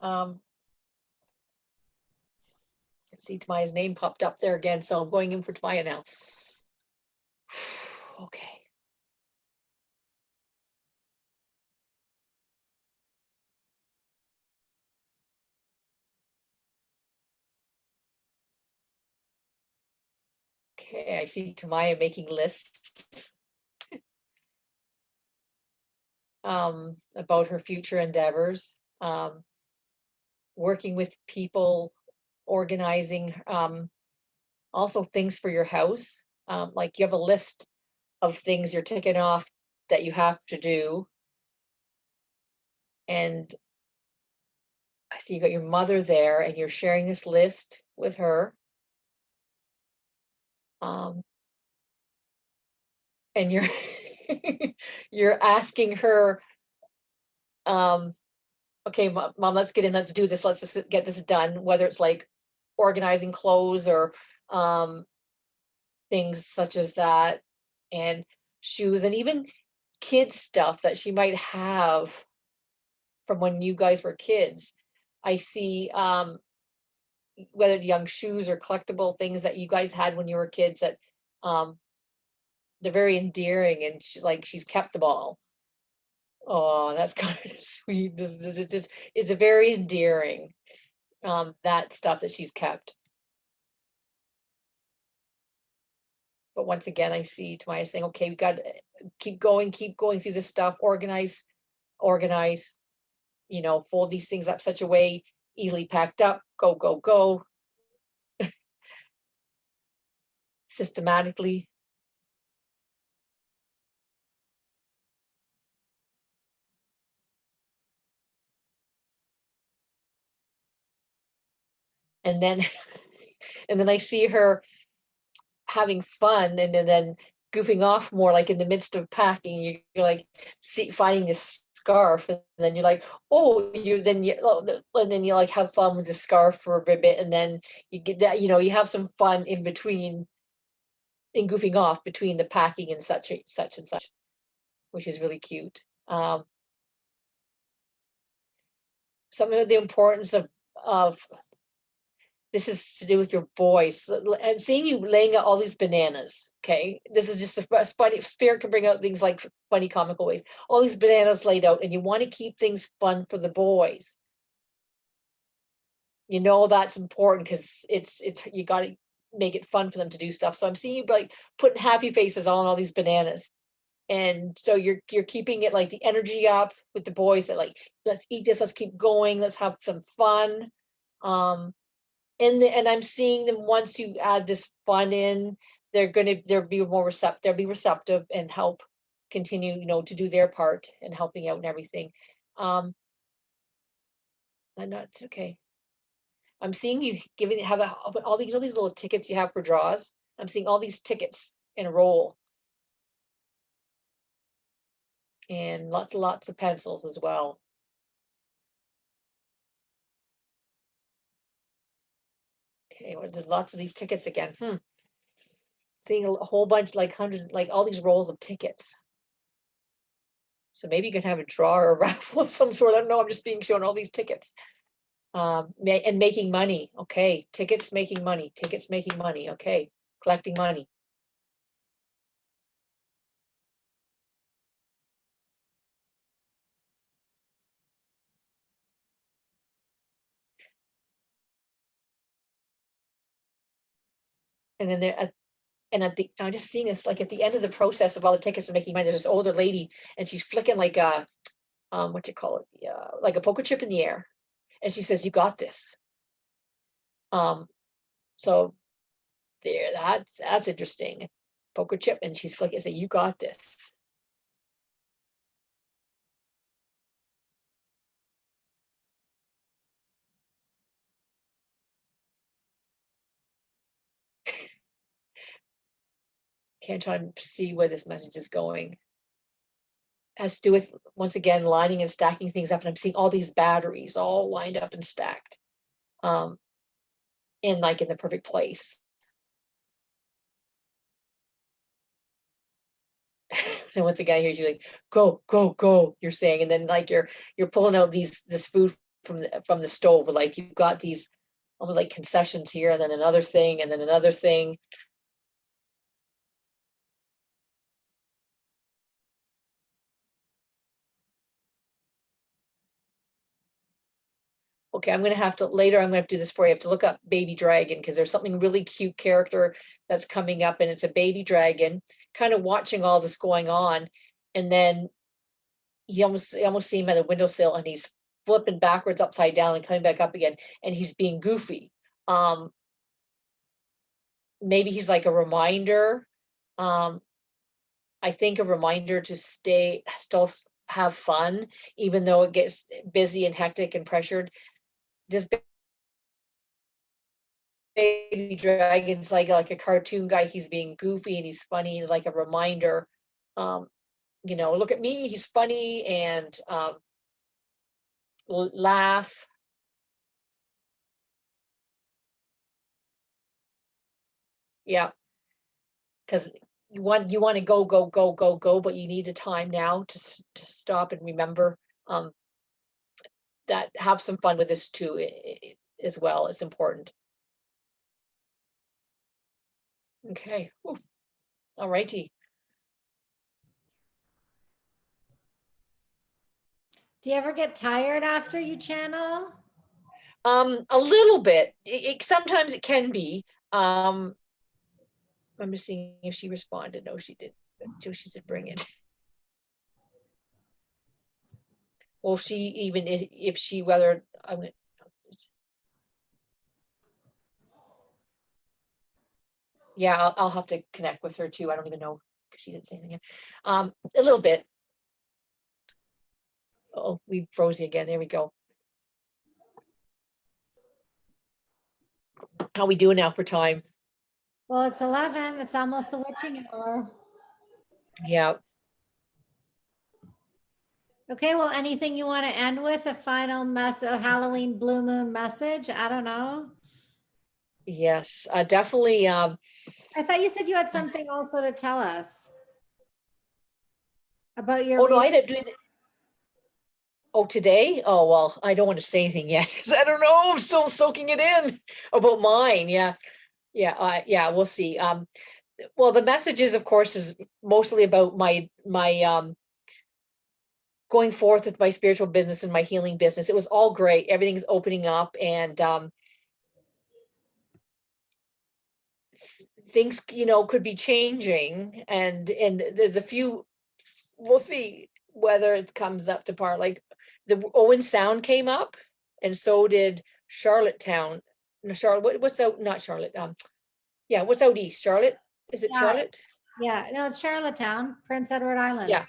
Um, let's see, Tamaya's name popped up there again. So I'm going in for Tamaya now. Okay. Okay, I see Tamaya making lists about her future endeavors, working with people, organizing, also things for your house. Like you have a list of things you're ticking off that you have to do. And I see you got your mother there and you're sharing this list with her. And you're you're asking her, okay, mom, let's get in, let's do this, let's just get this done, whether it's like organizing clothes or things such as that, and shoes, and even kids stuff that she might have from when you guys were kids. I see whether young shoes or collectible things that you guys had when you were kids that um, they're very endearing, and she's kept them all. Oh, that's kind of sweet. This is just, it's a very endearing, that stuff that she's kept. But once again, I see Tamaya saying, okay, we got to keep going through this stuff, organize, fold these things up such a way, easily packed up, go, go, go, systematically. And then, and then I see her having fun and then goofing off more, like in the midst of packing, you're like finding this scarf, and then you're like, oh, and then you like have fun with the scarf for a bit, and then you get that, you have some fun in between, in goofing off between the packing and such and such, which is really cute. Some of the importance of this is to do with your boys. I'm seeing you laying out all these bananas. Okay, this is just a funny spirit can bring out things like funny comical ways. All these bananas laid out, and you want to keep things fun for the boys. That's important because it's you got to make it fun for them to do stuff. So I'm seeing you like putting happy faces on all these bananas, and so you're keeping it like the energy up with the boys, that like, let's eat this, let's keep going, let's have some fun. And I'm seeing them, once you add this fun in, they'll be receptive and help continue, to do their part and helping out and everything. I'm not okay. I'm seeing you have all these little tickets you have for draws. I'm seeing all these tickets in a roll, and lots of pencils as well. Okay, well, there's lots of these tickets again. Seeing a whole bunch, like 100, like all these rolls of tickets. So maybe you can have a draw or a raffle of some sort. I don't know. I'm just being shown all these tickets. And making money. Okay, tickets making money. Tickets making money. Okay, collecting money. And then I'm just seeing this, like at the end of the process of all the tickets and making money, there's this older lady, and she's flicking like a what you call it, like a poker chip in the air, and she says, "You got this." So there, that's interesting. Poker chip, and she's flicking, say, "You got this." Can't try and see where this message is going. Has to do with, once again, lining and stacking things up, and I'm seeing all these batteries all lined up and stacked, in like in the perfect place. And once again, I hear you like, go, go, go, you're saying, and then like you're pulling out this food from the stove, like you've got these almost like concessions here, and then another thing, and then another thing. Okay, I'm gonna have to later. I'm gonna have to do this for you. I have to look up baby dragon because there's something really cute character that's coming up, and it's a baby dragon, kind of watching all this going on, and then you almost see him at the windowsill, and he's flipping backwards, upside down, and coming back up again, and he's being goofy. Maybe he's like a reminder. Um, I think a reminder to still have fun, even though it gets busy and hectic and pressured. Just baby dragon's like a cartoon guy. He's being goofy and he's funny. He's like a reminder. Look at me. He's funny and laugh. Yeah, because you want to go go go go go, but you need the time now to stop and remember that have some fun with this too as well. It's important. Okay. All righty. Do you ever get tired after you channel? A little bit. Sometimes it can be. I'm just seeing if she responded. No, she did. She did bring it. Well, she even if she whether I'm gonna. Yeah, I'll have to connect with her too. I don't even know because she didn't say anything. A little bit. Oh, we froze again. There we go. How we doing now for time? Well, it's 11. It's almost the witching hour. Yeah. Okay, well, anything you want to end with? A final a Halloween blue moon message? I don't know. Yes, definitely. I thought you said you had something also to tell us about your Oh no, reading. I didn't do it. Oh, today? Oh well, I don't want to say anything yet because I don't know. I'm still soaking it in about mine. Yeah, yeah. We'll see. Well, the messages, of course, is mostly about my going forth with my spiritual business and my healing business. It was all great. Everything's opening up, and things could be changing, and there's a few. We'll see whether it comes up to par. Like the Owen Sound came up, and so did Charlottetown. No, Charlotte. What's out? Not Charlotte. Yeah. What's out east? Charlotte. Is it Yeah, Charlotte? yeah. No, it's Charlottetown, Prince Edward Island. Yeah.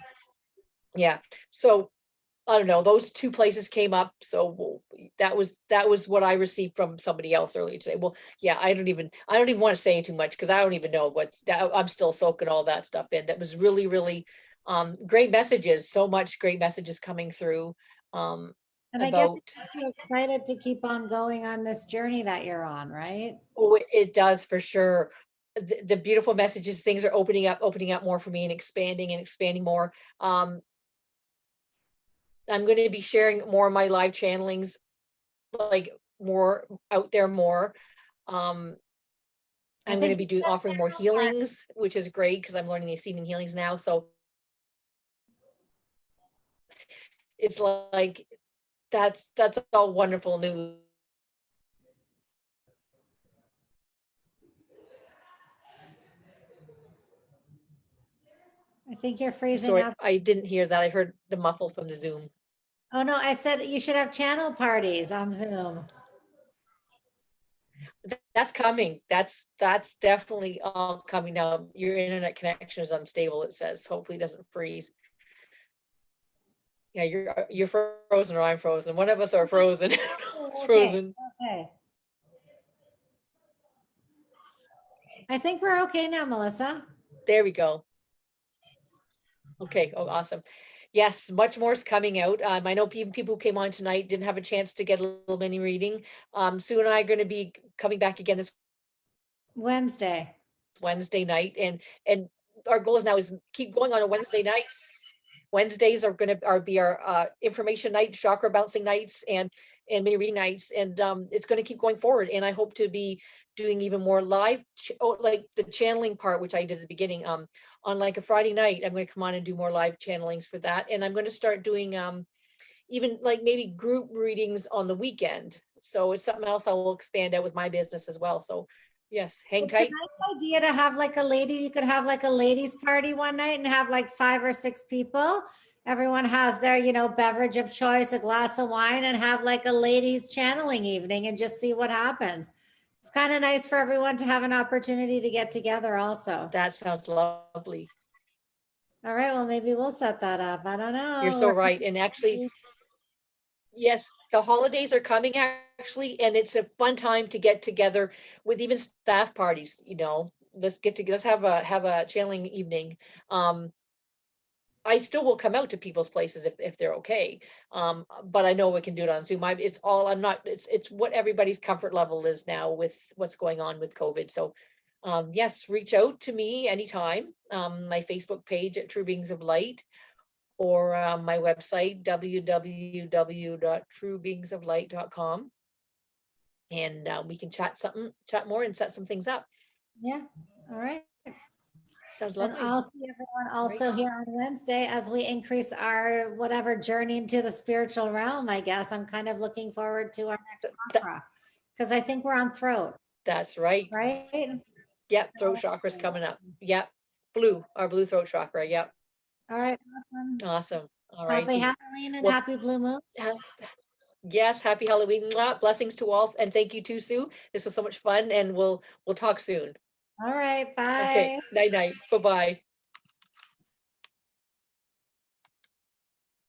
Yeah. So I don't know. Those two places came up. So that was what I received from somebody else earlier today. Well, yeah. I don't even want to say too much because I don't even know what's that. I'm still soaking all that stuff in. That was really, really great messages. So much great messages coming through. And I guess it About makes you excited to keep on going on this journey that you're on, right? it does for sure. The beautiful messages, things are opening up more for me and expanding more. I'm going to be sharing more of my live channelings, like more out there more. I I'm going to think be offering more healings, which is great because I'm learning the seeding healings now. So it's like that's all wonderful news. I think you're freezing Sorry, up. I didn't hear that. I heard the muffled from the Zoom. Oh no, I said you should have channel parties on Zoom. That's coming. That's definitely all coming now. Your internet connection is unstable, it says. Hopefully it doesn't freeze. Yeah, you're frozen or I'm frozen. One of us are frozen. Oh, okay. Frozen. Okay. I think we're okay now, Melissa. There we go. Okay. Oh, awesome. Yes, much more is coming out. I know people who came on tonight didn't have a chance to get a little mini reading. Sue and I are going to be coming back again this Wednesday. Wednesday night, and our goal is now is keep going on a Wednesday nights. Wednesdays are going to be our information night, chakra bouncing nights, and mini reading nights, and it's going to keep going forward. And I hope to be doing even more live, like the channeling part, which I did at the beginning. On like a Friday night, I'm going to come on and do more live channelings for that, and I'm going to start doing even like maybe group readings on the weekend. So it's something else I will expand out with my business as well. So yes, hang It's a tight. nice idea to have like a lady, you could have like a ladies party one night and have like 5 or 6 people. Everyone has their, beverage of choice, a glass of wine, and have like a ladies channeling evening and just see what happens. It's kind of nice for everyone to have an opportunity to get together also. That sounds lovely. All right, well, maybe we'll set that up. I don't You're so know. right. And actually, yes, the holidays are coming actually, and it's a fun time to get together with even staff parties, let's have a channeling evening. Um, I still will come out to people's places if they're okay. But I know we can do it on Zoom. It's all, I'm not, it's what everybody's comfort level is now with what's going on with COVID. So, yes, reach out to me anytime. My Facebook page at True Beings of Light, or my website, www.truebeingsoflight.com. And we can chat more and set some things up. Yeah. All right. Sounds And lovely. I'll see everyone Right. also here on Wednesday as we increase our whatever journey into the spiritual realm, I guess. I'm kind of looking forward to our next Th- th- chakra because I think we're on throat, that's right. right? Yep. Throat chakra's coming up. Yep. Our blue throat chakra. Yep. All right. Awesome. Awesome. All Happy righty. Halloween and Well, happy blue moon. ha- yes, happy Halloween. Mwah. Blessings to all. And thank you too, Sue. This was so much fun, and we'll talk soon. All right. Okay. Bye. Night night. Bye-bye.